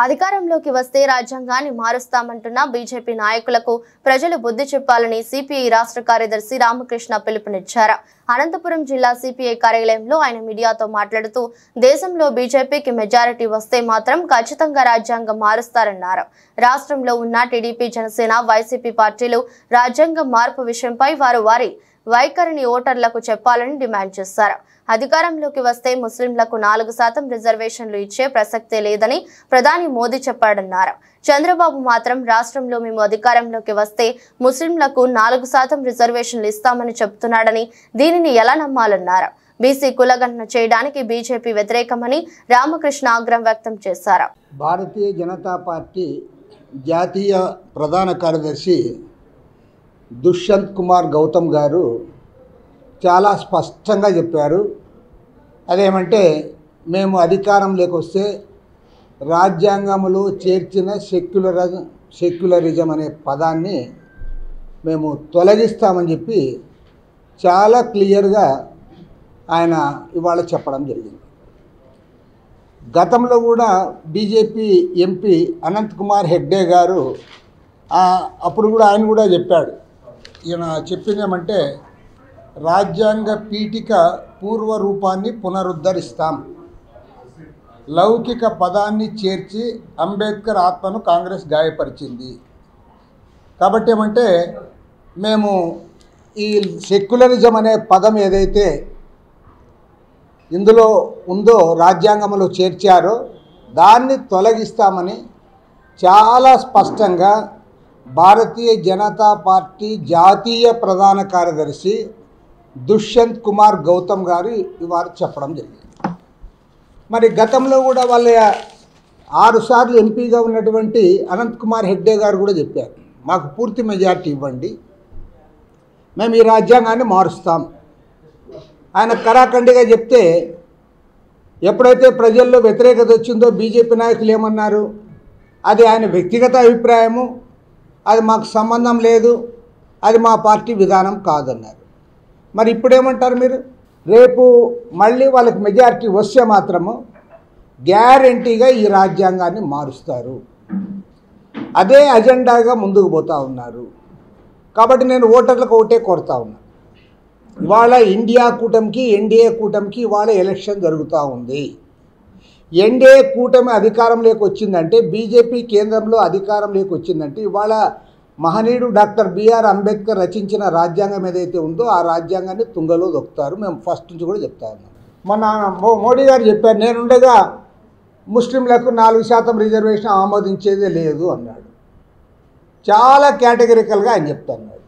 అధికారంలోకి వస్తే రాజ్యాంగాన్ని మారుస్తామంటున్న బీజేపీ నాయకులకు ప్రజలు బుద్ధి చెప్పాలని సిపిఐ రాష్ట్ర కార్యదర్శి రామకృష్ణ పిలుపునిచ్చారు. అనంతపురం జిల్లా సిపిఐ కార్యాలయంలో ఆయన మీడియాతో మాట్లాడుతూ దేశంలో బీజేపీకి మెజారిటీ వస్తే మాత్రం ఖచ్చితంగా రాజ్యాంగం మారుస్తారన్నారు. రాష్ట్రంలో ఉన్న టీడీపీ, జనసేన, వైసీపీ పార్టీలు రాజ్యాంగం మార్పు విషయంపై వారి వైఖరిని ఓటర్లకు చెప్పాలని డిమాండ్ చేశారు. అధికారంలోకి వస్తే ముస్లింలకు 4% రిజర్వేషన్లు ఇచ్చే ప్రసక్తే లేదని ప్రధాని మోదీ చెప్పాడన్నారు. చంద్రబాబు మాత్రం రాష్ట్రంలో మేము అధికారంలోకి వస్తే ముస్లింలకు 4% రిజర్వేషన్లు ఇస్తామని చెబుతున్నాడని దీనిని ఎలా నమ్మాలన్నారు. బీసీ కులగణన చేయడానికి బీజేపీ వ్యతిరేకమని రామకృష్ణ ఆగ్రహం వ్యక్తం చేశారు. భారతీయ జనతా పార్టీ జాతీయ ప్రధాన కార్యదర్శి దుష్యంత్ కుమార్ గౌతమ్ గారు చాలా స్పష్టంగా చెప్పారు. అదేమంటే మేము అధికారంలోకి వస్తే రాజ్యాంగంలో చేర్చిన సెక్యులరిజం అనే పదాన్ని మేము తొలగిస్తామని చెప్పి చాలా క్లియర్గా ఆయన ఇవాళ చెప్పడం జరిగింది. గతంలో కూడా బీజేపీ ఎంపీ అనంత్ కుమార్ హెగ్డే గారు అప్పుడు కూడా ఆయన కూడా చెప్పాడు. ఈయన చెప్పిందేమంటే రాజ్యాంగ పీఠిక పూర్వ రూపాన్ని పునరుద్ధరిస్తాం, లౌకిక పదాన్ని చేర్చి అంబేద్కర్ ఆత్మను కాంగ్రెస్ గాయపరిచింది కాబట్టి ఏమంటే మేము ఈ సెక్యులరిజం అనే పదం ఏదైతే ఇందులో ఉందో రాజ్యాంగంలో చేర్చారో దాన్ని తొలగిస్తామని చాలా స్పష్టంగా భారతీయ జనతా పార్టీ జాతీయ ప్రధాన కార్యదర్శి దుష్యంత్ కుమార్ గౌతమ్ గారు ఇవాళ చెప్పడం జరిగింది. మరి గతంలో కూడా వాళ్ళ 6 సార్లు ఎంపీగా ఉన్నటువంటి అనంత్ కుమార్ హెగ్డే గారు కూడా చెప్పారు, మాకు పూర్తి మెజార్టీ ఇవ్వండి, మేము ఈ రాజ్యాంగాన్ని మారుస్తాం. ఆయన కరాఖండిగా చెప్తే ఎప్పుడైతే ప్రజల్లో వ్యతిరేకత వచ్చిందో బీజేపీ నాయకులు ఏమన్నారు, అది ఆయన వ్యక్తిగత అభిప్రాయము, అది మాకు సంబంధం లేదు, అది మా పార్టీ విధానం కాదన్నారు. మరి ఇప్పుడేమంటారు మీరు? రేపు మళ్ళీ వాళ్ళకి మెజారిటీ వస్తే మాత్రము గ్యారంటీగా ఈ రాజ్యాంగాన్ని మారుస్తారు, అదే అజెండాగా ముందుకు పోతూ ఉన్నారు. కాబట్టి నేను ఓటర్లకు ఒకటే కోరుతా ఉన్నా, ఇవాళ ఇండియా కూటమికి ఎన్డీఏ కూటమికి ఇవాళ ఎలక్షన్ జరుగుతూ ఉంది. ఎన్డీఏ కూటమి అధికారంలోకి వచ్చిందంటే, బీజేపీ కేంద్రంలో అధికారంలోకి వచ్చిందంటే ఇవాళ మహనీయుడు డాక్టర్ బిఆర్ అంబేద్కర్ రచించిన రాజ్యాంగం ఏదైతే ఉందో ఆ రాజ్యాంగాన్ని తుంగలో దొక్కుతారు. మేము ఫస్ట్ నుంచి కూడా చెప్తా ఉన్నాం. మన మోడీ గారు చెప్పారు, నేనుండగా ముస్లింలకు 4% రిజర్వేషన్ ఆమోదించేదే లేదు అన్నాడు. చాలా కేటగిరికల్గా ఆయన చెప్తున్నాడు.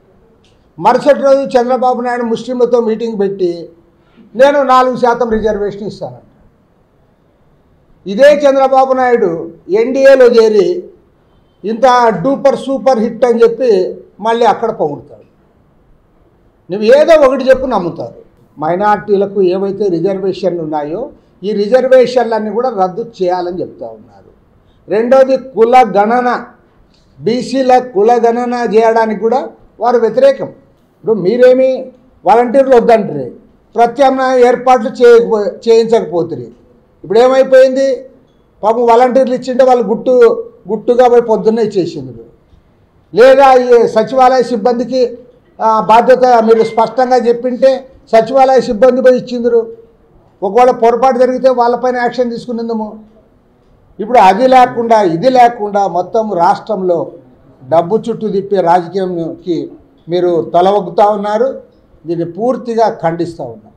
మరుసటి రోజు చంద్రబాబు నాయుడు ముస్లింలతో మీటింగ్ పెట్టి నేను 4% రిజర్వేషన్ ఇస్తానంట. ఇదే చంద్రబాబు నాయుడు ఎన్డీఏలో చేరి ఇంత సూపర్ హిట్ అని చెప్పి మళ్ళీ అక్కడ పొగుడుతాడు. నువ్వు ఏదో ఒకటి చెప్పు నమ్ముతారు. మైనార్టీలకు ఏవైతే రిజర్వేషన్లు ఉన్నాయో ఈ రిజర్వేషన్లన్నీ కూడా రద్దు చేయాలని చెప్తా ఉన్నారు. రెండోది కులగణన, బీసీల కులగణన చేయడానికి కూడా వారు వ్యతిరేకం. ఇప్పుడు మీరేమి వాలంటీర్లు వద్దంటారు, ప్రత్యామ్నాయ ఏర్పాట్లు చేయించకపోతుంది. ఇప్పుడు ఏమైపోయింది, పాపం వాలంటీర్లు ఇచ్చింటే వాళ్ళు గుట్టుగా పోయి పొద్దున్నే ఇచ్చేసిండ్రు. లేదా ఈ సచివాలయ సిబ్బందికి బాధ్యత మీరు స్పష్టంగా చెప్పింటే సచివాలయ సిబ్బంది పోయి ఇచ్చిండ్రు. ఒకవేళ పొరపాటు జరిగితే వాళ్ళపైన యాక్షన్ తీసుకునేందుము. ఇప్పుడు అది లేకుండా ఇది లేకుండా మొత్తం రాష్ట్రంలో డబ్బు చుట్టూ తిప్పే రాజకీయంకి మీరు తల ఒగ్గుతూ ఉన్నారు. దీన్ని పూర్తిగా ఖండిస్తూ ఉన్నారు.